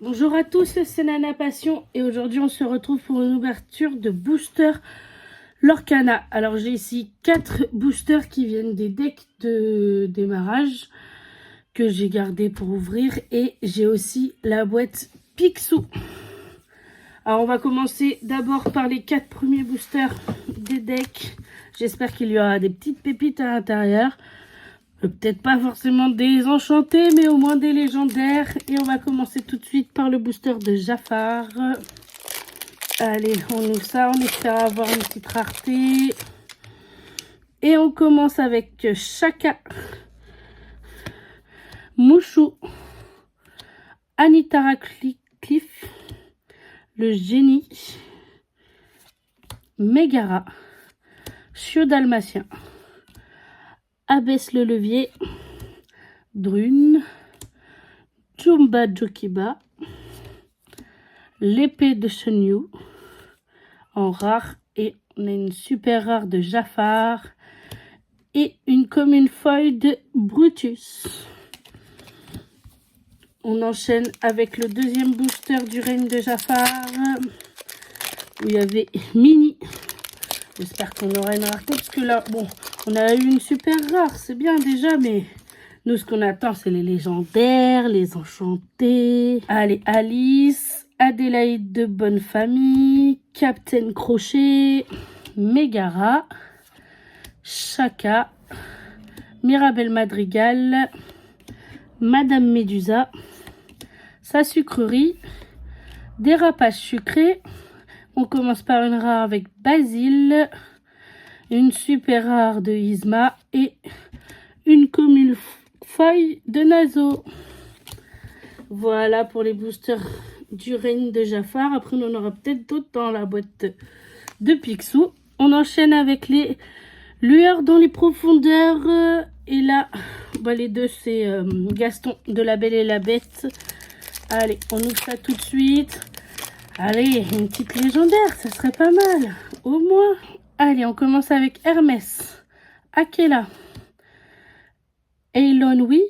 Bonjour à tous, c'est Nana Passion et aujourd'hui on se retrouve pour une ouverture de booster Lorcana. Alors j'ai ici 4 boosters qui viennent des decks de démarrage que j'ai gardé pour ouvrir et j'ai aussi la boîte Picsou. Alors on va commencer d'abord par les 4 premiers boosters des decks. J'espère qu'il y aura des petites pépites à l'intérieur. Peut-être pas forcément des enchantés, mais au moins des légendaires. Et on va commencer tout de suite par le booster de Jafar. Allez, on ouvre ça, on espère avoir une petite rareté. Et on commence avec Shaka, Mouchou, Anitara Cliff, le génie, Megara, Chiot Dalmatien, Abaisse le levier, Drune, Jumba Jokiba, l'épée de Shenyu en rare et on a une super rare de Jafar et une commune foil de Brutus. On enchaîne avec le deuxième booster du règne de Jafar où il y avait Mini. J'espère qu'on aura une rareté parce que là, bon, on a eu une super rare, c'est bien déjà, mais nous, ce qu'on attend, c'est les légendaires, les enchantés. Allez, Alice, Adélaïde de Bonne Famille, Captain Crochet, Megara, Shaka, Mirabelle Madrigal, Madame Médusa, Sa Sucrerie, Dérapage Sucré. On commence par une rare avec Basile, une super rare de Yzma et une commune feuille de Nazo. Voilà pour les boosters du règne de Jafar. Après, on en aura peut-être d'autres dans la boîte de Picsou. On enchaîne avec les lueurs dans les profondeurs. Et là, bah, les deux, c'est Gaston de La Belle et la Bête. Allez, on ouvre ça tout de suite. Allez, une petite légendaire, ça serait pas mal. Au moins. Allez, on commence avec Hermès, Akela, Eilon Oui,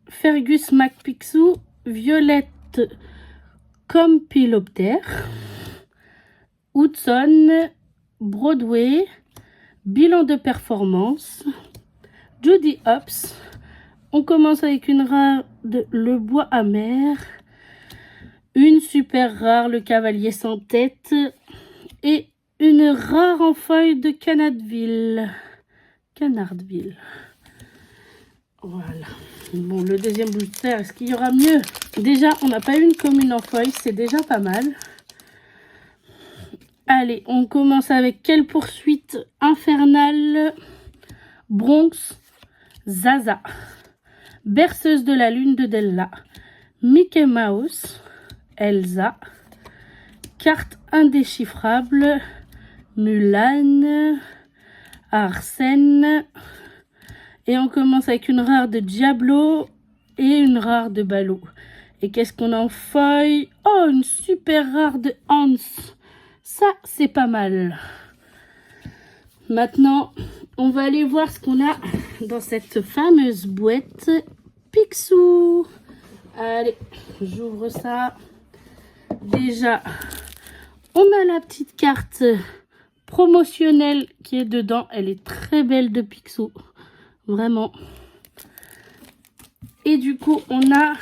Fergus McPixou, Violette Compiloptère, Hudson, Broadway, Bilan de performance, Judy Hopps. On commence avec une rare de Le Bois Amer, une super rare, le Cavalier sans tête, et une rare en feuille de Canardville. Voilà. Bon, le deuxième booster, est-ce qu'il y aura mieux? Déjà, on n'a pas eu une commune en feuille, c'est déjà pas mal. Allez, on commence avec quelle poursuite infernale? Bronx, Zaza, Berceuse de la Lune de Della, Mickey Mouse, Elsa, Carte indéchiffrable, Mulan, Arsène. Et on commence avec une rare de Diablo et une rare de Balou. Et qu'est-ce qu'on a en feuille? Oh, une super rare de Hans. Ça, c'est pas mal. Maintenant, on va aller voir ce qu'on a dans cette fameuse boîte Picsou. Allez, j'ouvre ça. Déjà, on a la petite carte promotionnelle qui est dedans. Elle est très belle de Picsou. Vraiment. Et du coup, on a,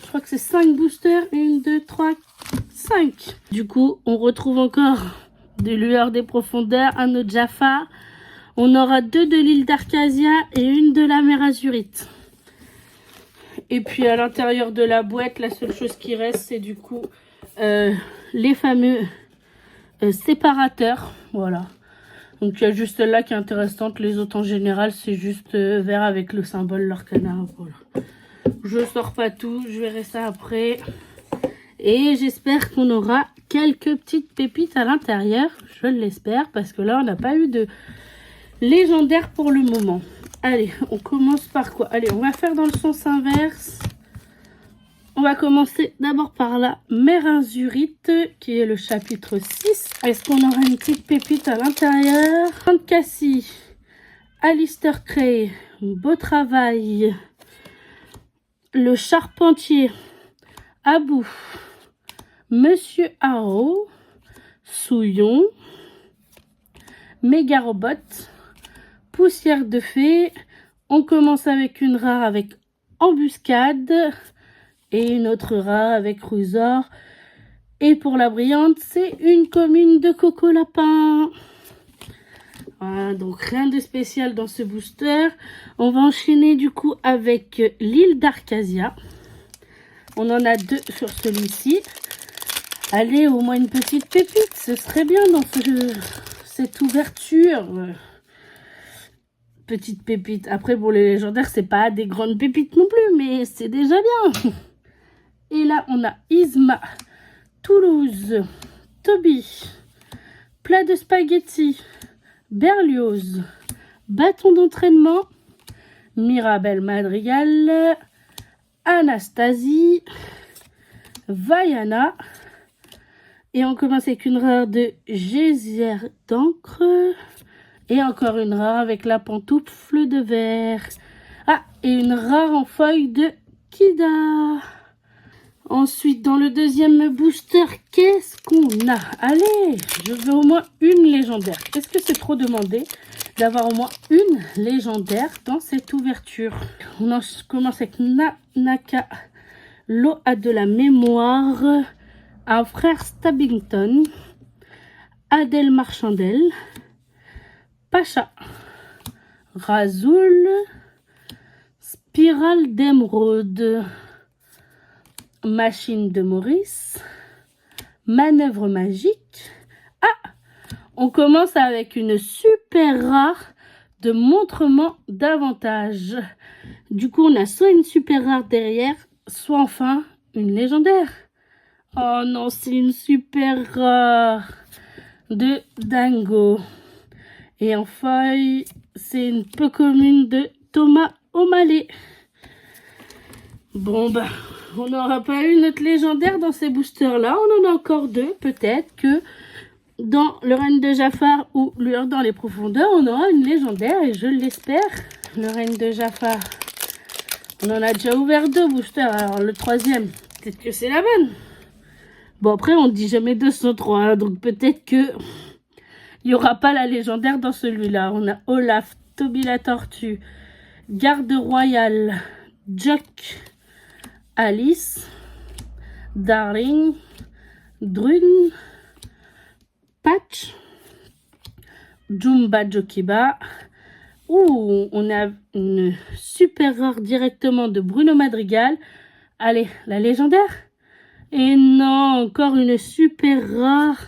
je crois que c'est 5 boosters. 1, 2, 3, 5. Du coup, on retrouve encore des lueurs des profondeurs, un autre Jafar. On aura 2 de l'île d'Arcasia et une de la mer Azurite. Et puis à l'intérieur de la boîte, la seule chose qui reste, c'est du coup les fameux séparateurs. Voilà. Donc il y a juste celle-là qui est intéressante. Les autres en général, c'est juste vert avec le symbole Lorcana. Voilà. Je sors pas tout, je verrai ça après. Et j'espère qu'on aura quelques petites pépites à l'intérieur. Je l'espère parce que là, on n'a pas eu de légendaire pour le moment. Allez, on commence par quoi? Allez, on va faire dans le sens inverse. On va commencer d'abord par la mer Azurite, qui est le chapitre 6. Est-ce qu'on aura une petite pépite à l'intérieur? Cassie, Alistair Cray, Beau Travail, le Charpentier, Abou, Monsieur Haro, Souillon, Mégarobot, Poussière de Fée. On commence avec une rare avec Embuscade et une autre rare avec Rusor. Et pour la brillante, c'est une commune de Coco Lapin. Voilà, donc rien de spécial dans ce booster. On va enchaîner du coup avec l'île d'Arcasia. On en a 2 sur celui-ci. Allez, au moins une petite pépite, ce serait bien dans cette ouverture. Petite pépite. Après, pour les légendaires, c'est pas des grandes pépites non plus, mais c'est déjà bien. Et là, on a Isma, Toulouse, Toby, Plat de spaghetti, Berlioz, Bâton d'entraînement, Mirabelle Madrigal, Anastasie, Vaiana. Et on commence avec une rare de Geyser d'encre. Et encore une rare avec la pantoufle de verre. Ah, et une rare en feuille de Kida. Ensuite, dans le deuxième booster, qu'est-ce qu'on a? Allez, je veux au moins une légendaire. Est-ce que c'est trop demandé d'avoir au moins une légendaire dans cette ouverture? On commence avec Naka, l'eau a de la mémoire, un frère Stabbington, Adèle Marchandel, Pacha, Razoul, Spirale d'émeraude, Machine de Maurice, Manœuvre magique. Ah, on commence avec une super rare de montrement d'avantage. Du coup, on a soit une super rare derrière, soit enfin une légendaire. Oh non, c'est une super rare de Dingo. Et en feuille, c'est une peu commune de Thomas O'Malley. Bon, bah, on n'aura pas eu notre légendaire dans ces boosters-là. On en a encore 2. Peut-être que dans le règne de Jafar ou Lueur dans les profondeurs, on aura une légendaire et je l'espère. Le règne de Jafar, on en a déjà ouvert 2 boosters. Alors le troisième, peut-être que c'est la bonne. Bon, après, on dit jamais 203. Hein, donc peut-être que il n'y aura pas la légendaire dans celui-là. On a Olaf, Toby la tortue, Garde royale, Jock, Alice, Darling, Drune, Patch, Jumba Jokiba. Ouh, on a une super rare directement de Bruno Madrigal. Allez, la légendaire. Et non, encore une super rare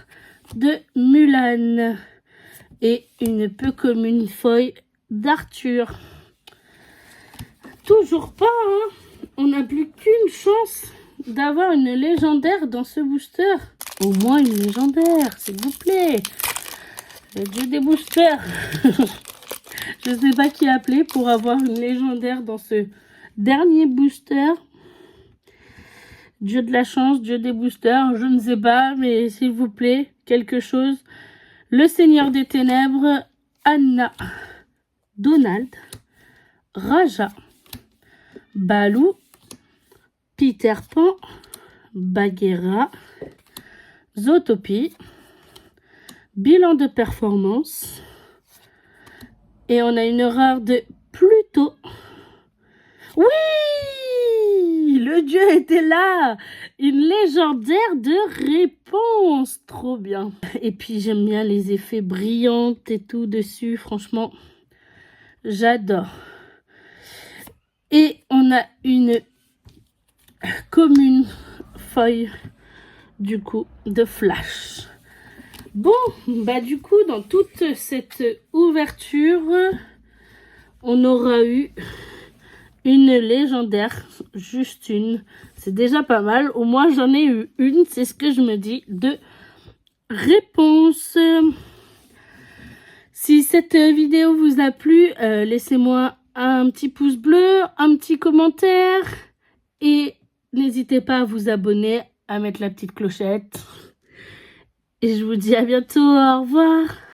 de Mulan. Et une peu commune feuille d'Arthur. Toujours pas, hein. On n'a plus qu'une chance d'avoir une légendaire dans ce booster. Au moins une légendaire, s'il vous plaît. Le dieu des boosters. Je ne sais pas qui appeler pour avoir une légendaire dans ce dernier booster. Dieu de la chance, dieu des boosters, je ne sais pas, mais s'il vous plaît, quelque chose. Le Seigneur des Ténèbres, Anna, Donald, Raja, Balou, Peter Pan, Bagheera, Zootopie, bilan de performance. Et on a une rare de Pluto. Oui! Le dieu était là! Une légendaire de réponse! Trop bien! Et puis j'aime bien les effets brillants et tout dessus. Franchement, j'adore. Et on a une commune feuille du coup de Flash. Bon, bah du coup, dans toute cette ouverture, on aura eu une légendaire, juste une. C'est déjà pas mal. Au moins, j'en ai eu une, c'est ce que je me dis, de réponse. Si cette vidéo vous a plu, laissez-moi un petit pouce bleu, un petit commentaire. Et n'hésitez pas à vous abonner, à mettre la petite clochette. Et je vous dis à bientôt, au revoir.